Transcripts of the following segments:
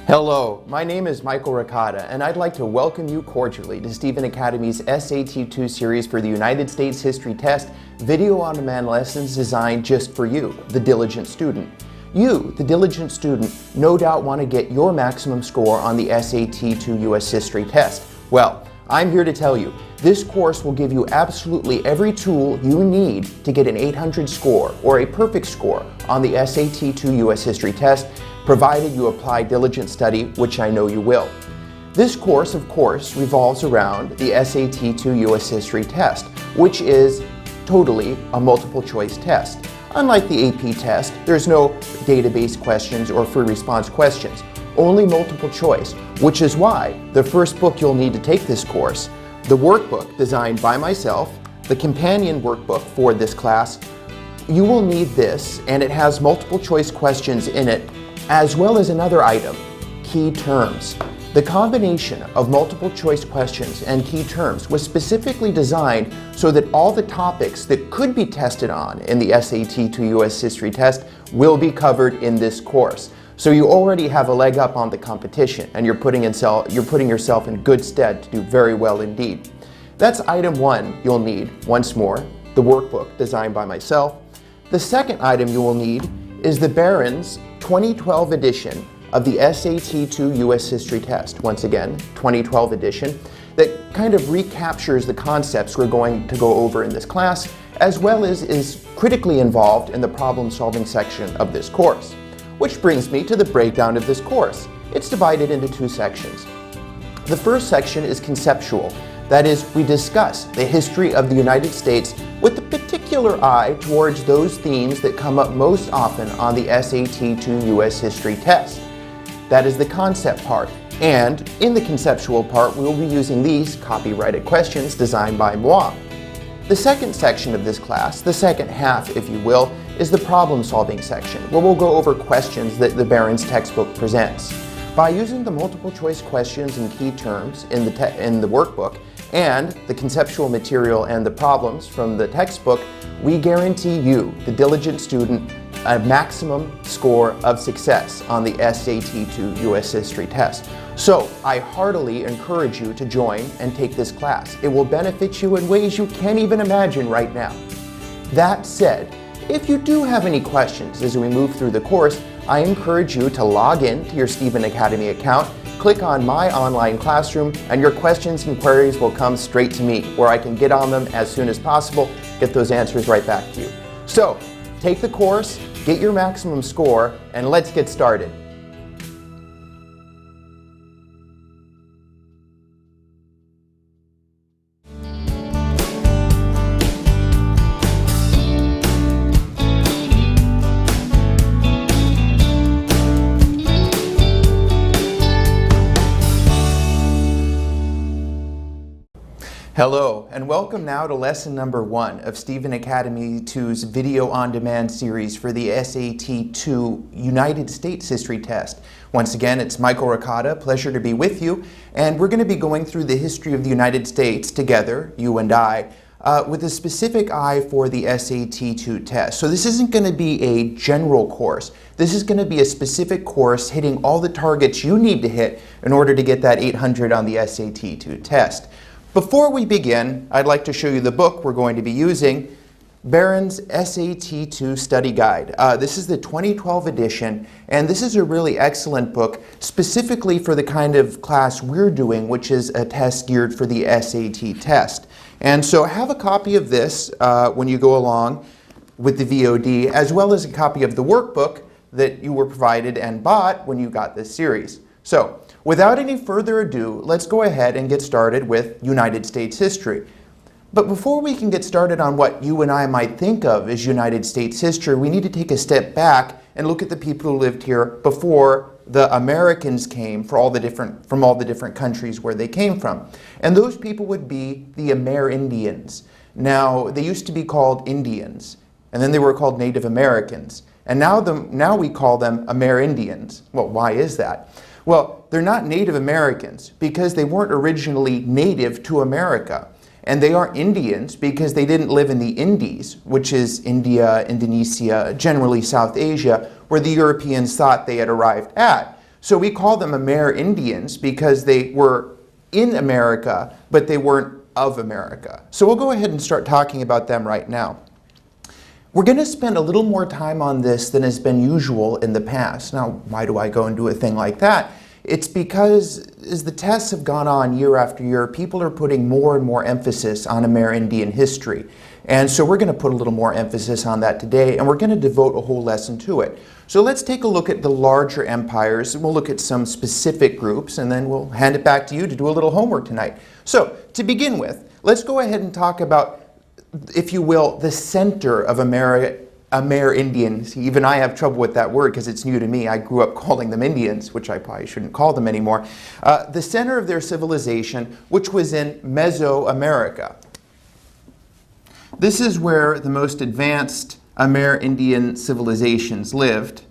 Hello, my name is Michael Ricotta, and I'd like to welcome you cordially to Stephen Academy's SAT2 series for the United States History Test, video-on-demand lessons designed just for you, the diligent student. You, the diligent student, no doubt want to get your maximum score on the SAT2 US History Test. Well, I'm here to tell you, this course will give you absolutely every tool you need to get an 800 score or a perfect score on the SAT2 US History Test, provided you apply diligent study, which I know you will. This course, of course, revolves around the SAT2 US History Test, which is totally a multiple choice test. Unlike the AP test, there's no database questions or free response questions, only multiple choice, which is why the first book you'll need to take this course, the workbook designed by myself, the companion workbook for this class, you will need this, and it has multiple choice questions in it, as well as another item, key terms. The combination of multiple choice questions and key terms was specifically designed so that all the topics that could be tested on in the SAT2 US History Test will be covered in this course. So you already have a leg up on the competition, and you're putting yourself in good stead to do very well indeed. That's item one you'll need, once more, the workbook designed by myself. The second item you will need is the Barron's 2012 edition of the SAT2 US History Test. Once again, 2012 edition, that kind of recaptures the concepts we're going to go over in this class, as well as is critically involved in the problem-solving section of this course. Which brings me to the breakdown of this course. It's divided into two sections. The first section is conceptual. That is, we discuss the history of the United States with a particular eye towards those themes that come up most often on the SAT2 US History Test. That is the concept part. And in the conceptual part, we will be using these copyrighted questions designed by moi. The second section of this class, the second half, if you will, is the problem-solving section, where we'll go over questions that the Barron's textbook presents. By using the multiple choice questions and key terms in the workbook, and the conceptual material and the problems from the textbook, we guarantee you, the diligent student, a maximum score of success on the SAT2 US History Test. So I heartily encourage you to join and take this class. It will benefit you in ways you can't even imagine right now. That said, if you do have any questions as we move through the course, I encourage you to log in to your Stephen Academy account, click on My Online Classroom, and your questions and queries will come straight to me, where I can get on them as soon as possible, get those answers right back to you. So, take the course, get your maximum score, and let's get started. Hello, and welcome now to lesson number 1 of Stephen Academy 2's Video On Demand series for the SAT2 United States History Test. Once again, it's Michael Ricotta, pleasure to be with you, and we're going to be going through the history of the United States together, you and I, with a specific eye for the SAT2 test. So this isn't going to be a general course. This is going to be a specific course hitting all the targets you need to hit in order to get that 800 on the SAT2 test. Before we begin, I'd like to show you the book we're going to be using, Barron's SAT2 Study Guide. This is the 2012 edition, and this is a really excellent book specifically for the kind of class we're doing, which is a test geared for the SAT test. And so have a copy of this when you go along with the VOD, as well as a copy of the workbook that you were provided and bought when you got this series. So, without any further ado, let's go ahead and get started with United States history. But before we can get started on what you and I might think of as United States history, we need to take a step back and look at the people who lived here before the Americans came from all the different countries where they came from. And those people would be the Amerindians. Now, they used to be called Indians, and then they were called Native Americans. And now we call them Amerindians. Well, why is that? Well, they're not Native Americans because they weren't originally native to America. And they are Indians because they didn't live in the Indies, which is India, Indonesia, generally South Asia, where the Europeans thought they had arrived at. So we call them Amerindians because they were in America, but they weren't of America. So we'll go ahead and start talking about them right now. We're going to spend a little more time on this than has been usual in the past. Now, why do I go and do a thing like that? It's because as the tests have gone on year after year, people are putting more and more emphasis on Amerindian history. And so we're going to put a little more emphasis on that today, and we're going to devote a whole lesson to it. So let's take a look at the larger empires, and we'll look at some specific groups, and then we'll hand it back to you to do a little homework tonight. So to begin with, let's go ahead and talk about, if you will, the center of Amerindians. Even I have trouble with that word because it's new to me. I grew up calling them Indians, which I probably shouldn't call them anymore. The center of their civilization, which was in Mesoamerica. This is where the most advanced Amerindian civilizations lived.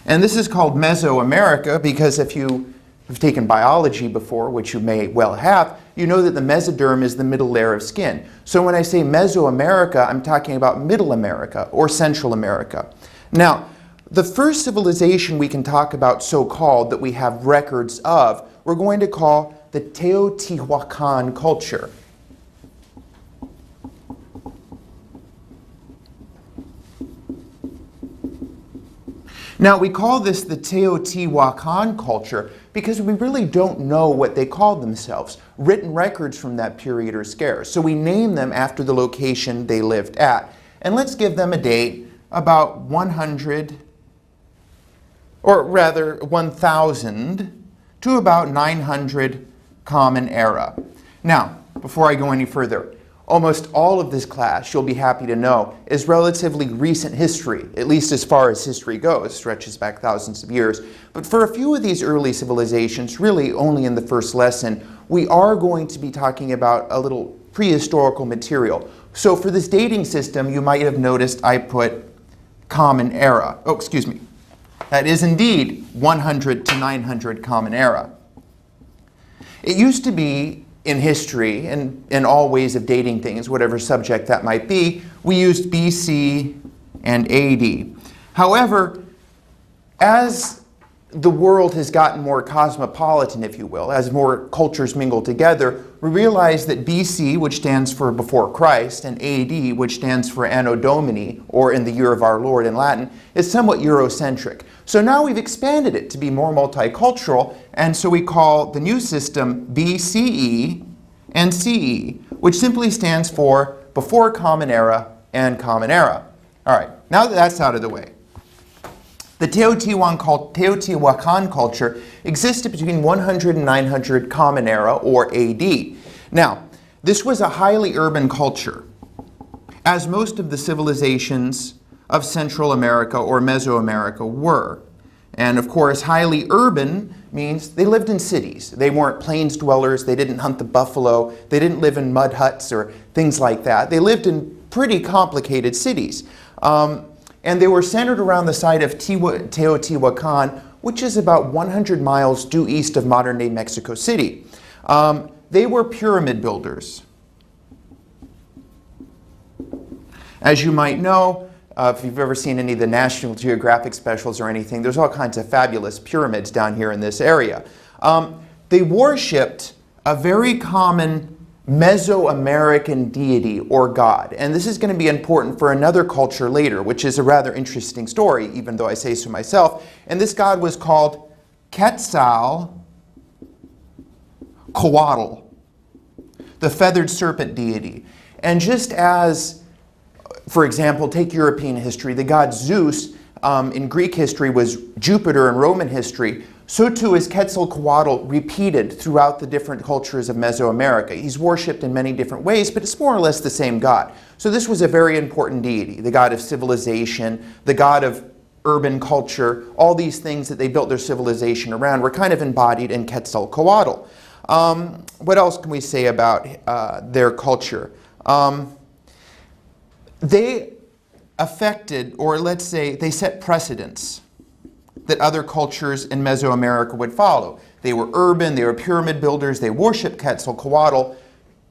And this is called Mesoamerica because if you have taken biology before, which you may well have, you know that the mesoderm is the middle layer of skin. So when I say Mesoamerica, I'm talking about Middle America or Central America. Now, the first civilization we can talk about, so-called, that we have records of, we're going to call the Teotihuacan culture. Now, we call this the Teotihuacan culture because we really don't know what they called themselves. Written records from that period are scarce, so we name them after the location they lived at. And let's give them a date, about 100, or rather 1000 to about 900 Common Era. Now, before I go any further, almost all of this class, you'll be happy to know, is relatively recent history, at least as far as history goes, stretches back thousands of years. But for a few of these early civilizations, really only in the first lesson, we are going to be talking about a little prehistorical material. So for this dating system, you might have noticed I put Common Era. Oh, excuse me. That is indeed 100 to 900 Common Era. It used to be in history, and in all ways of dating things, whatever subject that might be, we used BC and AD. However, as the world has gotten more cosmopolitan, if you will, as more cultures mingle together, we realize that BC, which stands for before Christ, and AD, which stands for Anno Domini, or in the year of our Lord in Latin, is somewhat Eurocentric. So now we've expanded it to be more multicultural, and so we call the new system BCE and CE, which simply stands for before Common Era and Common Era. All right, now that that's out of the way, the Teotihuacan culture existed between 100 and 900 Common Era, or AD. Now, this was a highly urban culture, as most of the civilizations of Central America or Mesoamerica were. And of course, highly urban means they lived in cities. They weren't plains dwellers, they didn't hunt the buffalo, they didn't live in mud huts or things like that. They lived in pretty complicated cities. And they were centered around the site of Teotihuacan, which is about 100 miles due east of modern-day Mexico City. They were pyramid builders. As you might know, if you've ever seen any of the National Geographic specials or anything, there's all kinds of fabulous pyramids down here in this area. They worshipped a very common Mesoamerican deity or god. And this is going to be important for another culture later, which is a rather interesting story, even though I say so myself. And this god was called Quetzalcoatl, the feathered serpent deity. And just as, for example, take European history, the god Zeus in Greek history was Jupiter in Roman history, so too is Quetzalcoatl repeated throughout the different cultures of Mesoamerica. He's worshipped in many different ways, but it's more or less the same god. So this was a very important deity, the god of civilization, the god of urban culture. All these things that they built their civilization around were kind of embodied in Quetzalcoatl. What else can we say about their culture? They affected, or let's say, they set precedents that other cultures in Mesoamerica would follow. They were urban, they were pyramid builders, they worshipped Quetzalcoatl,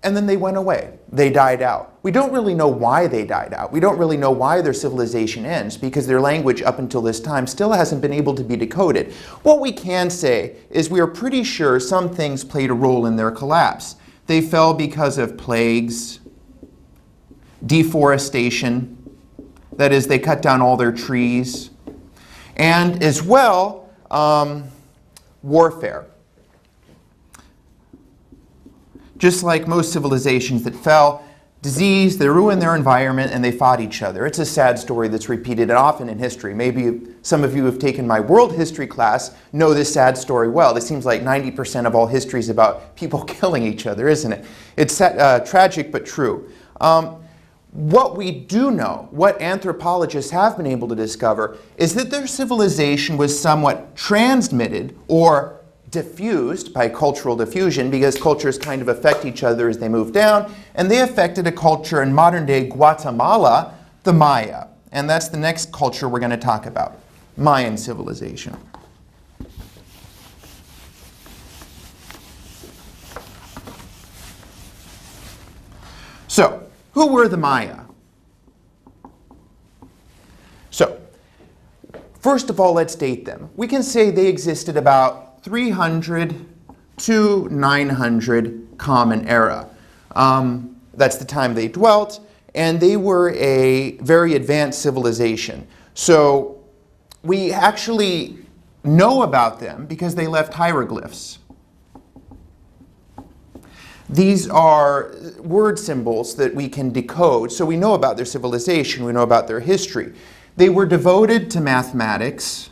and then they went away. They died out. We don't really know why they died out. We don't really know why their civilization ends, because their language up until this time still hasn't been able to be decoded. What we can say is we are pretty sure some things played a role in their collapse. They fell because of plagues, deforestation, that is, they cut down all their trees, and as well, warfare. Just like most civilizations that fell, disease, they ruined their environment and they fought each other. It's a sad story that's repeated often in history. Maybe some of you who have taken my world history class know this sad story well. It seems like 90% of all history is about people killing each other, isn't it? It's tragic but true. What we do know, what anthropologists have been able to discover, is that their civilization was somewhat transmitted or diffused by cultural diffusion, because cultures kind of affect each other as they move down, and they affected a culture in modern-day Guatemala, the Maya. And that's the next culture we're going to talk about, Mayan civilization. So, who were the Maya? So, first of all, let's date them. We can say they existed about 300 to 900 Common Era. That's the time they dwelt, and they were a very advanced civilization. So we actually know about them because they left hieroglyphs. These are word symbols that we can decode, so we know about their civilization, we know about their history. They were devoted to mathematics,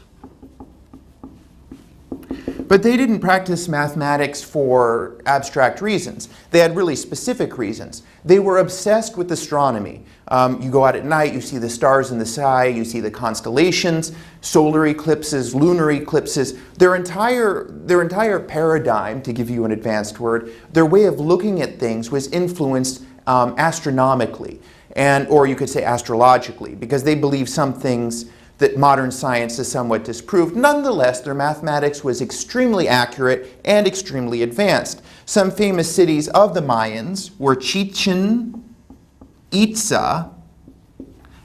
but they didn't practice mathematics for abstract reasons. They had really specific reasons. They were obsessed with astronomy. You go out at night, you see the stars in the sky, you see the constellations, solar eclipses, lunar eclipses. Their entire paradigm, to give you an advanced word, their way of looking at things was influenced astronomically, or you could say astrologically, because they believed some things that modern science has somewhat disproved. Nonetheless, their mathematics was extremely accurate and extremely advanced. Some famous cities of the Mayans were Chichen Itza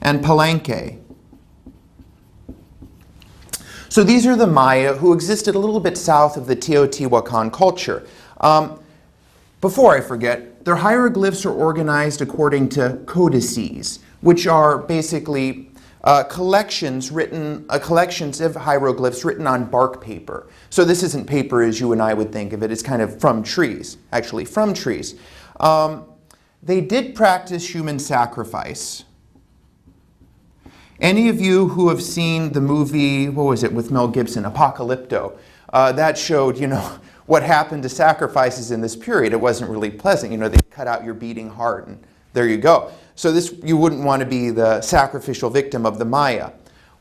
and Palenque. So these are the Maya who existed a little bit south of the Teotihuacan culture. Before I forget, their hieroglyphs are organized according to codices, which are basically collections of hieroglyphs written on bark paper. So this isn't paper as you and I would think of it. It's kind of from trees, actually from trees. They did practice human sacrifice. Any of you who have seen the movie, what was it, with Mel Gibson, Apocalypto, that showed, what happened to sacrifices in this period. It wasn't really pleasant. They cut out your beating heart and there you go. So you wouldn't want to be the sacrificial victim of the Maya.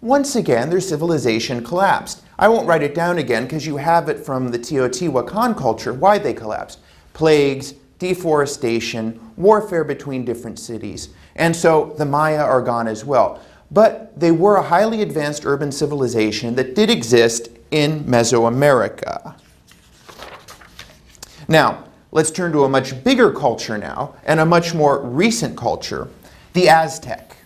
Once again, their civilization collapsed. I won't write it down again because you have it from the Teotihuacan culture, why they collapsed. Plagues, deforestation, warfare between different cities. And so the Maya are gone as well. But they were a highly advanced urban civilization that did exist in Mesoamerica. Now, let's turn to a much bigger culture now, and a much more recent culture, the Aztec.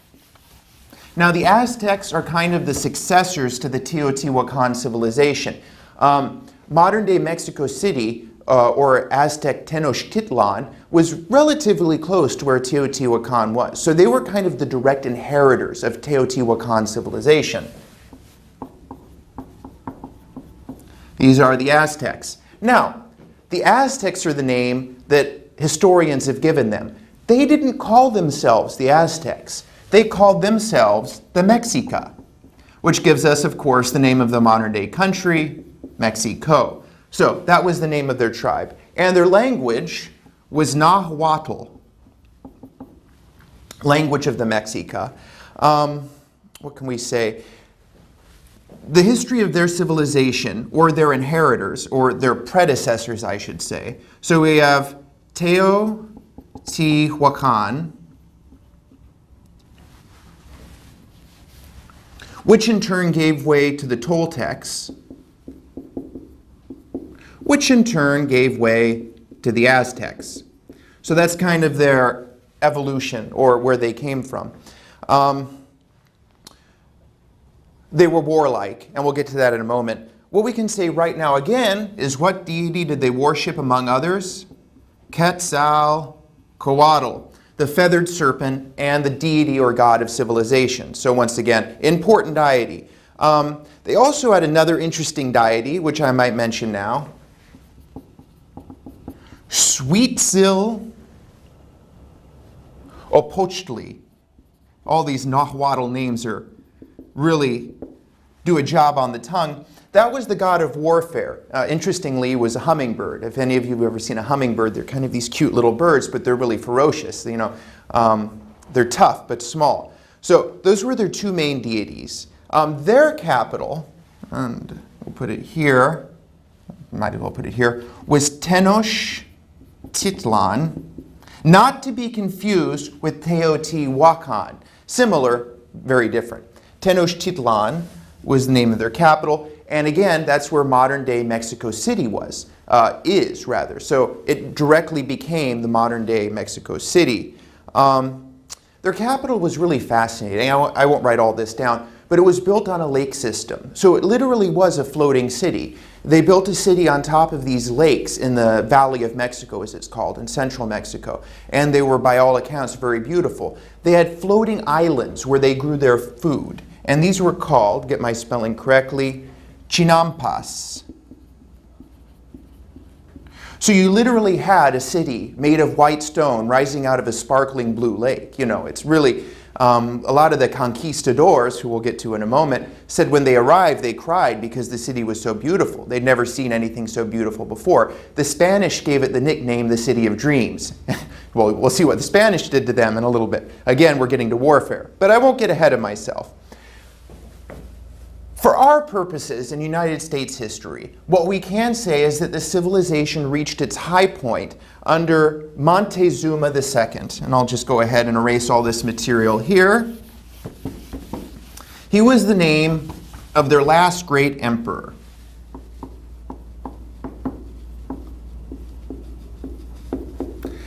Now, the Aztecs are kind of the successors to the Teotihuacan civilization. Modern-day Mexico City, or Aztec Tenochtitlan, was relatively close to where Teotihuacan was. So they were kind of the direct inheritors of Teotihuacan civilization. These are the Aztecs. Now, the Aztecs are the name that historians have given them. They didn't call themselves the Aztecs. They called themselves the Mexica, which gives us, of course, the name of the modern-day country, Mexico. So that was the name of their tribe. And their language was Nahuatl, language of the Mexica. What can we say? The history of their civilization, or their inheritors, or their predecessors, I should say. So we have Teotihuacan, which in turn gave way to the Toltecs, which in turn gave way to the Aztecs. So that's kind of their evolution, or where they came from. They were warlike, and we'll get to that in a moment. What we can say right now again is, what deity did they worship among others? Quetzalcoatl, the feathered serpent and the deity or god of civilization. So once again, important deity. They also had another interesting deity, which I might mention now. Huitzil Opochtli. All these Nahuatl names are really do a job on the tongue. That was the god of warfare. Interestingly, it was a hummingbird. If any of you have ever seen a hummingbird, they're kind of these cute little birds, but they're really ferocious. You know, they're tough but small. So those were their two main deities. Their capital, and we'll put it here, might as well put it here, was Tenochtitlan, not to be confused with Teotihuacan. Similar, very different. Tenochtitlan was the name of their capital, and again, that's where modern-day Mexico City is rather. So it directly became the modern-day Mexico City. Their capital was really fascinating. I won't write all this down, but it was built on a lake system. So it literally was a floating city. They built a city on top of these lakes in the Valley of Mexico, as it's called, in central Mexico. And they were, by all accounts, very beautiful. They had floating islands where they grew their food. And these were called, get my spelling correctly, chinampas. So you literally had a city made of white stone rising out of a sparkling blue lake. You know, it's really, a lot of the conquistadors, who we'll get to in a moment, said when they arrived they cried because the city was so beautiful. They'd never seen anything so beautiful before. The Spanish gave it the nickname the City of Dreams. Well, we'll see what the Spanish did to them in a little bit. Again, we're getting to warfare, but I won't get ahead of myself. For our purposes in United States history, what we can say is that the civilization reached its high point under Montezuma II. And I'll just go ahead and erase all this material here. He was the name of their last great emperor.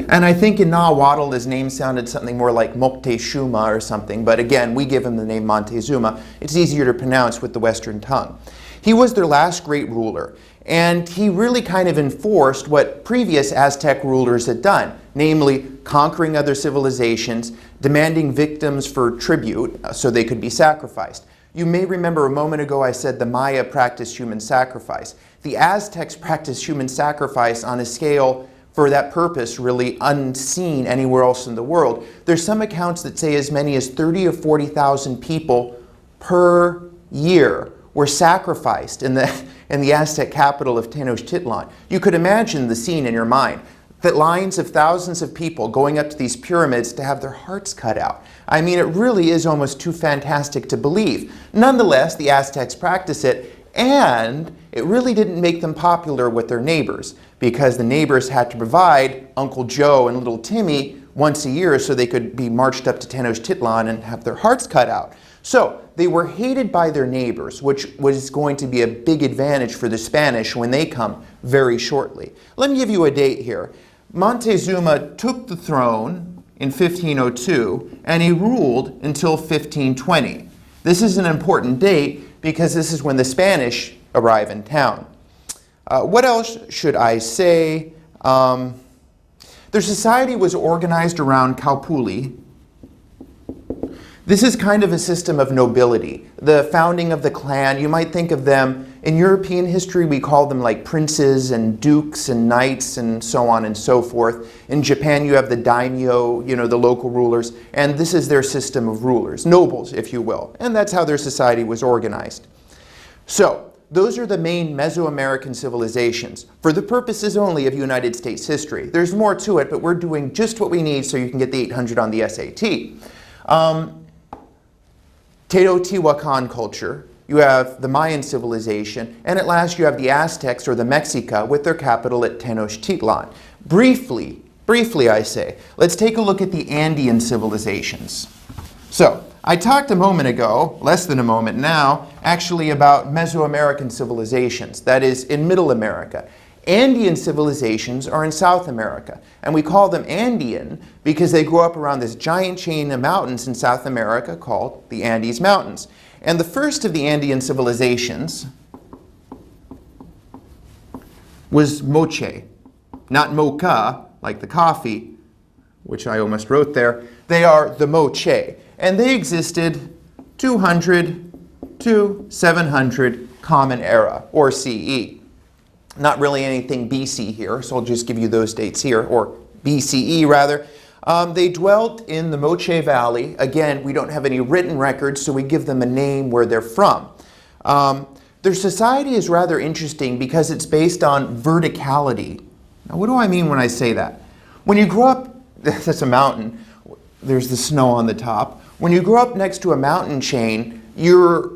And I think in Nahuatl his name sounded something more like Moctezuma or something, but again, we give him the name Montezuma. It's easier to pronounce with the Western tongue. He was their last great ruler, and he really kind of enforced what previous Aztec rulers had done, namely conquering other civilizations, demanding victims for tribute so they could be sacrificed. You may remember a moment ago I said the Maya practiced human sacrifice. The Aztecs practiced human sacrifice on a scale for that purpose really unseen anywhere else in the world. There's some accounts that say as many as 30 or 40,000 people per year were sacrificed in the Aztec capital of Tenochtitlan. You could imagine the scene in your mind, that lines of thousands of people going up to these pyramids to have their hearts cut out. I mean, it really is almost too fantastic to believe. Nonetheless, the Aztecs practice it, and it really didn't make them popular with their neighbors, because the neighbors had to provide Uncle Joe and little Timmy once a year so they could be marched up to Tenochtitlan and have their hearts cut out. So they were hated by their neighbors, which was going to be a big advantage for the Spanish when they come very shortly. Let me give you a date here. Montezuma took the throne in 1502, and he ruled until 1520. This is an important date because this is when the Spanish arrive in town. What else should I say? Their society was organized around Calpulli. This is kind of a system of nobility. The founding of the clan, you might think of them, in European history we call them like princes and dukes and knights and so on and so forth. In Japan you have the daimyo, you know, the local rulers, and this is their system of rulers, nobles if you will, and that's how their society was organized. So, those are the main Mesoamerican civilizations, for the purposes only of United States history. There's more to it, but we're doing just what we need so you can get the 800 on the SAT. Teotihuacan culture, you have the Mayan civilization, and at last you have the Aztecs or the Mexica with their capital at Tenochtitlan. Briefly I say, let's take a look at the Andean civilizations. So, I talked a moment ago, less than a moment now, actually about Mesoamerican civilizations, that is in Middle America. Andean civilizations are in South America, and we call them Andean because they grow up around this giant chain of mountains in South America called the Andes Mountains. And the first of the Andean civilizations was Moche, not mocha, like the coffee, which I almost wrote there. They are the Moche, and they existed 200 to 700 Common Era, or CE. Not really anything BC here, so I'll just give you those dates here, or BCE rather. They dwelt in the Moche Valley. Again, we don't have any written records, so we give them a name where they're from. Their society is rather interesting because it's based on verticality. Now, what do I mean when I say that? When you grow up, that's a mountain, there's the snow on the top. When you grow up next to a mountain chain, you're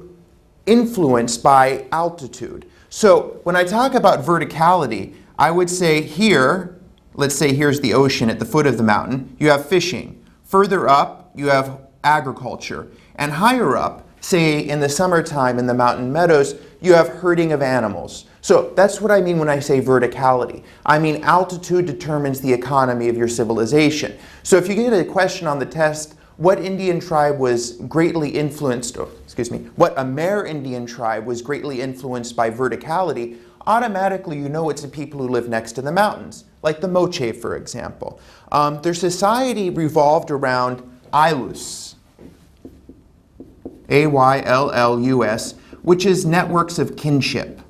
influenced by altitude. So when I talk about verticality, I would say here, let's say here's the ocean at the foot of the mountain, you have fishing. Further up, you have agriculture. And higher up, say in the summertime in the mountain meadows, you have herding of animals. So that's what I mean when I say verticality. I mean altitude determines the economy of your civilization. So if you get a question on the test, what Indian tribe was greatly influenced, what Amerindian tribe was greatly influenced by verticality, automatically you know it's the people who live next to the mountains, like the Moche, for example. Their society revolved around Aylus, A-Y-L-L-U-S, which is networks of kinship.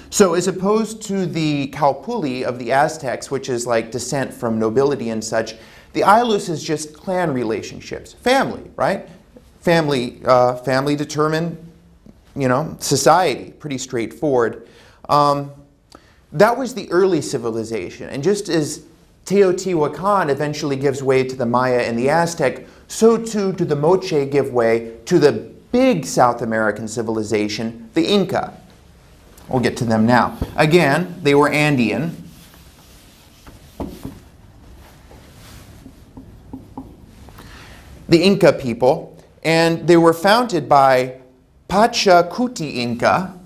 So as opposed to the Calpulli of the Aztecs, which is like descent from nobility and such, the Aylus is just clan relationships, family, right? Family determined, society, pretty straightforward. That was the early civilization, and just as Teotihuacan eventually gives way to the Maya and the Aztec, so too do the Moche give way to the big South American civilization, the Inca. We'll get to them now. Again, they were Andean. The Inca people, and they were founded by Pachacuti Inca,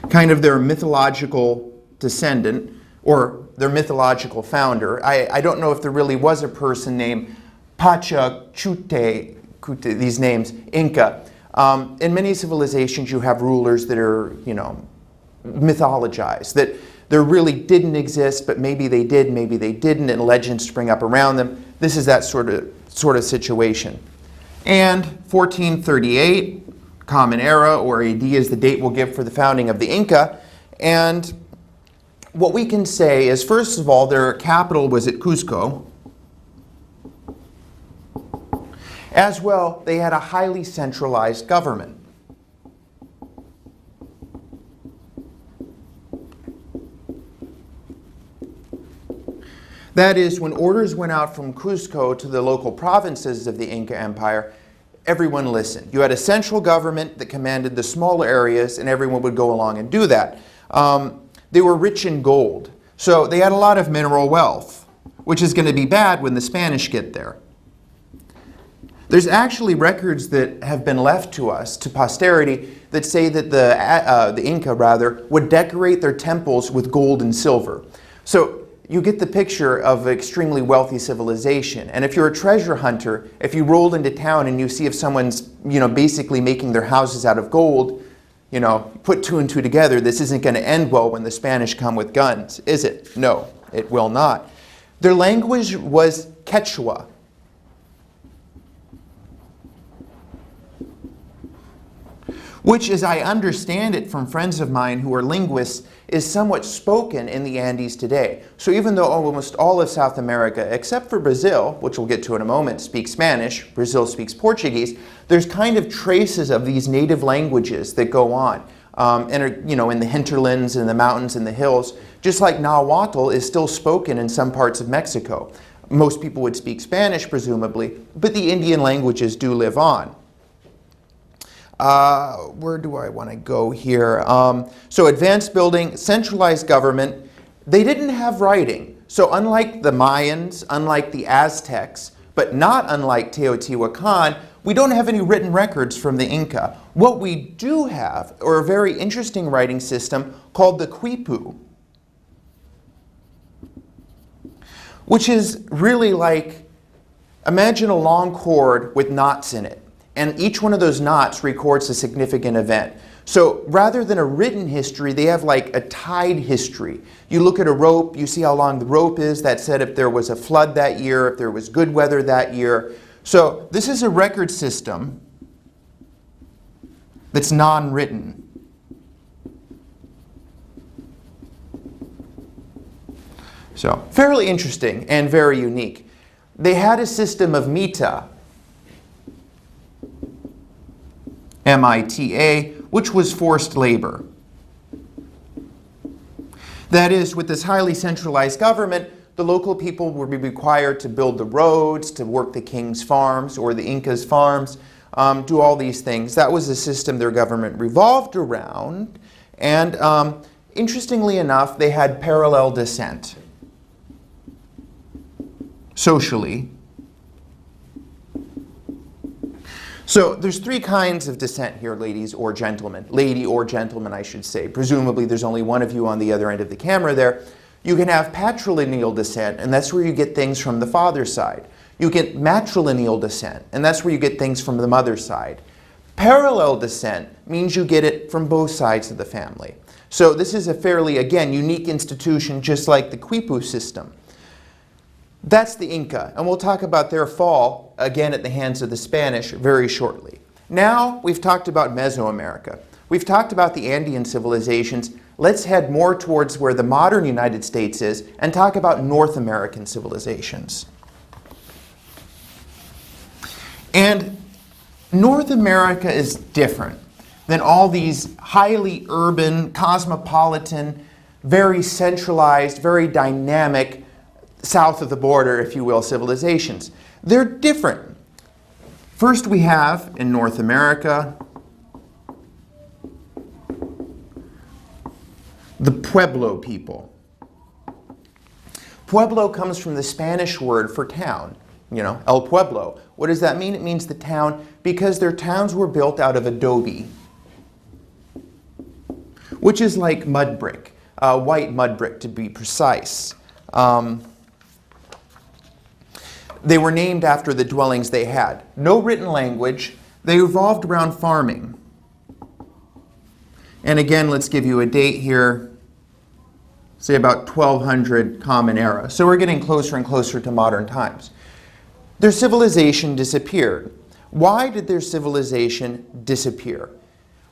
kind of their mythological descendant, or their mythological founder. I don't know if there really was a person named Pachacute, these names, Inca. In many civilizations you have rulers that are, mythologized, that there really didn't exist, but maybe they did, maybe they didn't, and legends spring up around them. This is that sort of situation. And 1438, Common Era, or AD is the date we'll give for the founding of the Inca. And what we can say is, first of all, their capital was at Cusco. As well, they had a highly centralized government. That is, when orders went out from Cusco to the local provinces of the Inca Empire, everyone listened. You had a central government that commanded the smaller areas, and everyone would go along and do that. They were rich in gold, so they had a lot of mineral wealth, which is going to be bad when the Spanish get there. There's actually records that have been left to us, to posterity, that say that the Inca, would decorate their temples with gold and silver. So you get the picture of an extremely wealthy civilization. And if you're a treasure hunter, if you rolled into town and you see if someone's, basically making their houses out of gold, put two and two together, this isn't going to end well when the Spanish come with guns, is it? No, it will not. Their language was Quechua. Which, as I understand it from friends of mine who are linguists, is somewhat spoken in the Andes today. So even though almost all of South America, except for Brazil, which we'll get to in a moment, speaks Spanish, Brazil speaks Portuguese, there's kind of traces of these native languages that go on. And are, in the hinterlands and the mountains and the hills, just like Nahuatl is still spoken in some parts of Mexico. Most people would speak Spanish, presumably, but the Indian languages do live on. Where do I want to go here? So advanced building, centralized government. They didn't have writing. So unlike the Mayans, unlike the Aztecs, But not unlike Teotihuacan, we don't have any written records from the Inca. What we do have are a very interesting writing system called the quipu, which is really like, imagine a long cord with knots in it, and each one of those knots records a significant event. So rather than a written history, they have like a tide history. You look at a rope, you see how long the rope is. That said if there was a flood that year, if there was good weather that year. So this is a record system that's non-written. So fairly interesting and very unique. They had a system of mita, M-I-T-A, which was forced labor. That is, with this highly centralized government, the local people would be required to build the roads, to work the king's farms or the Inca's farms, do all these things. That was the system their government revolved around. And interestingly enough, they had parallel descent socially. So there's three kinds of descent here, ladies or gentlemen. Lady or gentleman, I should say. Presumably there's only one of you on the other end of the camera there. You can have patrilineal descent, and that's where you get things from the father's side. You get matrilineal descent, and that's where you get things from the mother's side. Parallel descent means you get it from both sides of the family. So this is a fairly, again, unique institution, just like the quipu system. That's the Inca, and we'll talk about their fall, again at the hands of the Spanish, very shortly. Now we've talked about Mesoamerica. We've talked about the Andean civilizations. Let's head more towards where the modern United States is and talk about North American civilizations. And North America is different than all these highly urban, cosmopolitan, very centralized, very dynamic, south of the border, if you will, civilizations. They're different. First we have, in North America, the Pueblo people. Pueblo comes from the Spanish word for town, El Pueblo. What does that mean? It means the town, because their towns were built out of adobe, which is like mud brick, white mud brick to be precise. They were named after the dwellings they had. No written language. They revolved around farming. And again, let's give you a date here, say about 1200 Common Era. So we're getting closer and closer to modern times. Their civilization disappeared. Why did their civilization disappear?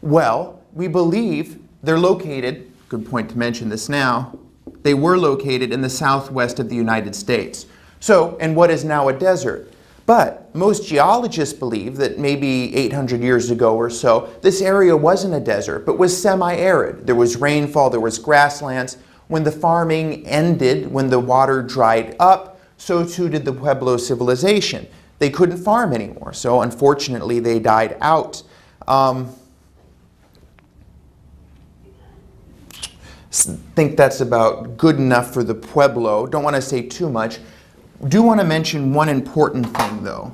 Well, we believe they're located, good point to mention this now, they were located in the southwest of the United States. So, in what is now a desert. But most geologists believe that maybe 800 years ago or so, this area wasn't a desert, but was semi-arid. There was rainfall, there was grasslands. When the farming ended, when the water dried up, so too did the Pueblo civilization. They couldn't farm anymore, so unfortunately they died out. Think that's about good enough for the Pueblo. Don't want to say too much. Do want to mention one important thing, though.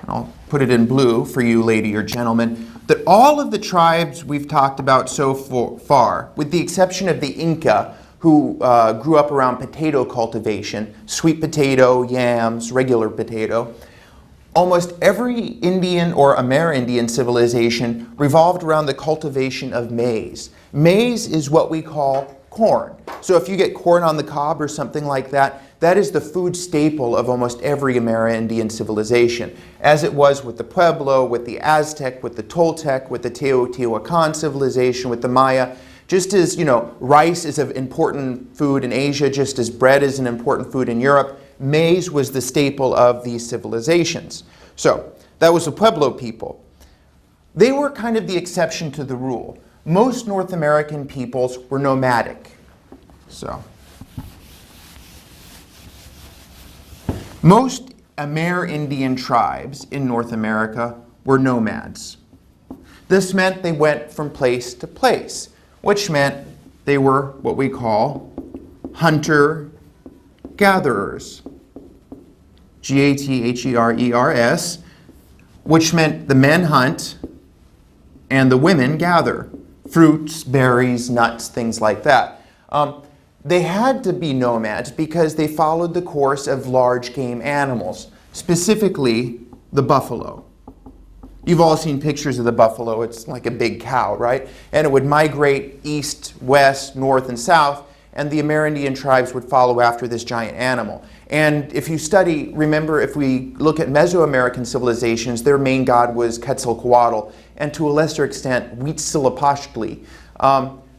I'll put it in blue for you, lady or gentleman, that all of the tribes we've talked about so far, with the exception of the Inca, who grew up around potato cultivation, sweet potato, yams, regular potato, almost every Indian or Amerindian civilization revolved around the cultivation of maize. Maize is what we call corn. So if you get corn on the cob or something like that, that is the food staple of almost every Amerindian civilization, as it was with the Pueblo, with the Aztec, with the Toltec, with the Teotihuacan civilization, with the Maya. Just as, rice is an important food in Asia, just as bread is an important food in Europe, maize was the staple of these civilizations. So that was the Pueblo people. They were kind of the exception to the rule. Most North American peoples were nomadic. So most Amerindian tribes in North America were nomads. This meant they went from place to place, which meant they were what we call hunter-gatherers. G-A-T-H-E-R-E-R-S, which meant the men hunt and the women gather. Fruits, berries, nuts, things like that. They had to be nomads because they followed the course of large game animals, specifically the buffalo. You've all seen pictures of the buffalo. It's like a big cow, right? And it would migrate east, west, north, and south, and the Amerindian tribes would follow after this giant animal. And if you study, remember, if we look at Mesoamerican civilizations, their main god was Quetzalcoatl, and to a lesser extent, Huitzilopochtli.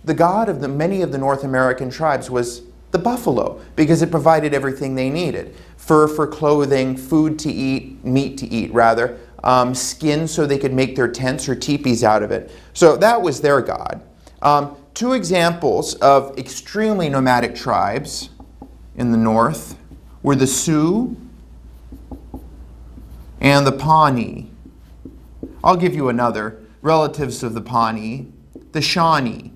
The god of many of the North American tribes was the buffalo, because it provided everything they needed. Fur for clothing, food to eat, meat to eat rather, skin so they could make their tents or teepees out of it. So that was their god. Two examples of extremely nomadic tribes in the north were the Sioux and the Pawnee. I'll give you another, relatives of the Pawnee, the Shawnee.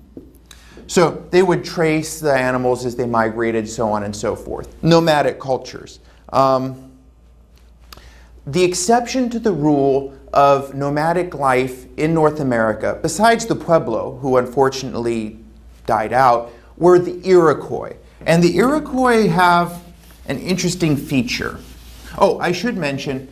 So they would trace the animals as they migrated, so on and so forth. Nomadic cultures. The exception to the rule of nomadic life in North America, besides the Pueblo, who unfortunately died out, were the Iroquois. And the Iroquois have an interesting feature. Oh, I should mention,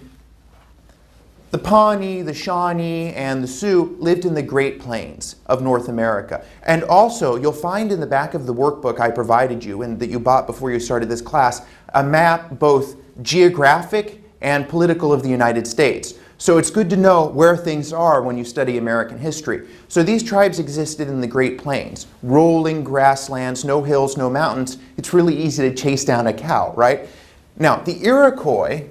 the Pawnee, the Shawnee, and the Sioux lived in the Great Plains of North America. And also, you'll find in the back of the workbook I provided you, and that you bought before you started this class, a map both geographic and political of the United States. So it's good to know where things are when you study American history. So these tribes existed in the Great Plains. Rolling grasslands, no hills, no mountains. It's really easy to chase down a cow, right? Now, the Iroquois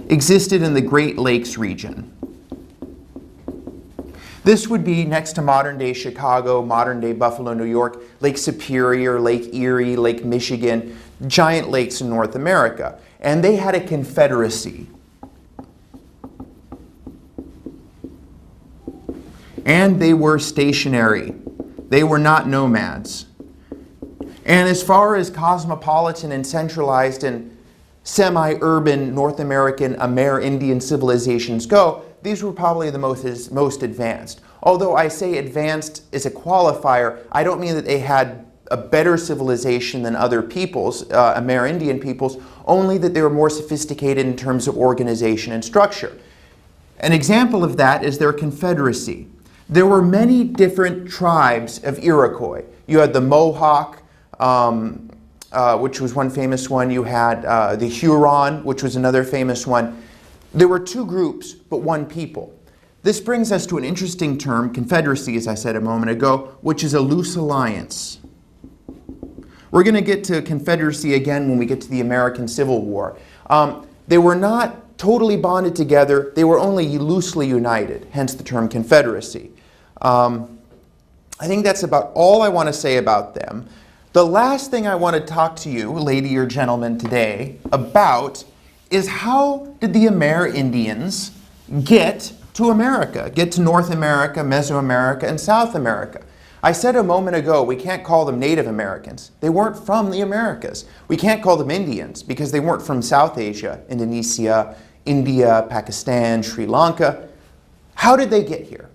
existed in the Great Lakes region. This would be next to modern-day Chicago, modern-day Buffalo, New York, Lake Superior, Lake Erie, Lake Michigan, giant lakes in North America. And they had a confederacy. And they were stationary. They were not nomads. And as far as cosmopolitan and centralized and semi-urban North American Amerindian civilizations go, these were probably the most advanced. Although I say advanced is a qualifier, I don't mean that they had a better civilization than other peoples, Amerindian peoples, only that they were more sophisticated in terms of organization and structure. An example of that is their confederacy. There were many different tribes of Iroquois. You had the Mohawk, which was one famous one. You had the Huron, which was another famous one. There were two groups, but one people. This brings us to an interesting term, confederacy, as I said a moment ago, which is a loose alliance. We're going to get to confederacy again when we get to the American Civil War. They were not totally bonded together. They were only loosely united, hence the term confederacy. I think that's about all I want to say about them. The last thing I want to talk to you, lady or gentleman, today about is how did the Amerindians get to America, get to North America, Mesoamerica, and South America? I said a moment ago we can't call them Native Americans. They weren't from the Americas. We can't call them Indians because they weren't from South Asia, Indonesia, India, Pakistan, Sri Lanka. How did they get here?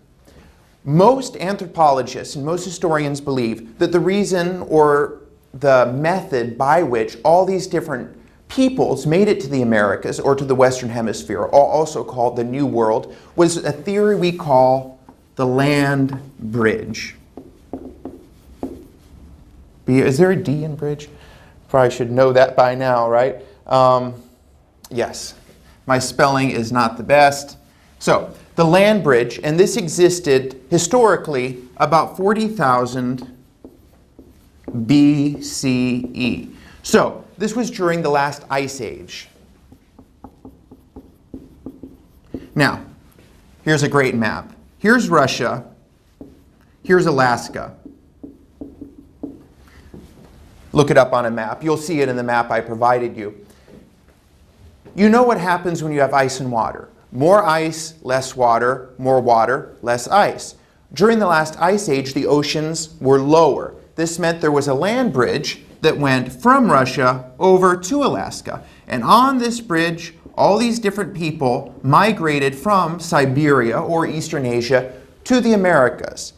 Most anthropologists and most historians believe that the reason or the method by which all these different peoples made it to the Americas or to the Western Hemisphere, also called the New World, was a theory we call the land bridge. Is there a D in bridge? Probably should know that by now, right? Yes, my spelling is not the best. So, the land bridge, and this existed historically about 40,000 BCE. So, this was during the last ice age. Now, here's a great map. Here's Russia. Here's Alaska. Look it up on a map. You'll see it in the map I provided you. You know what happens when you have ice and water. More ice, less water, more water, less ice. During the last ice age, the oceans were lower. This meant there was a land bridge that went from Russia over to Alaska. And on this bridge, all these different people migrated from Siberia or Eastern Asia to the Americas.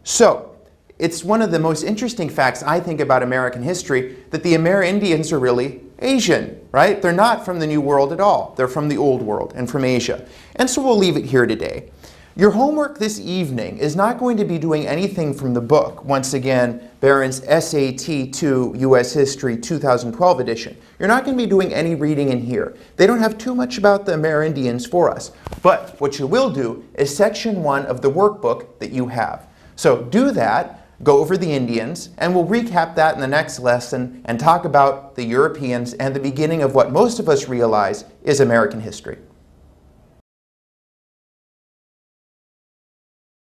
So, it's one of the most interesting facts I think about American history that the Amerindians are really Asian, right? They're not from the New World at all. They're from the Old World and from Asia. And so we'll leave it here today. Your homework this evening is not going to be doing anything from the book. Once again, Barron's SAT 2 U.S. History 2012 edition. You're not going to be doing any reading in here. They don't have too much about the Amerindians for us. But what you will do is section 1 of the workbook that you have. So do that. Go over the Indians, and we'll recap that in the next lesson and talk about the Europeans and the beginning of what most of us realize is American history.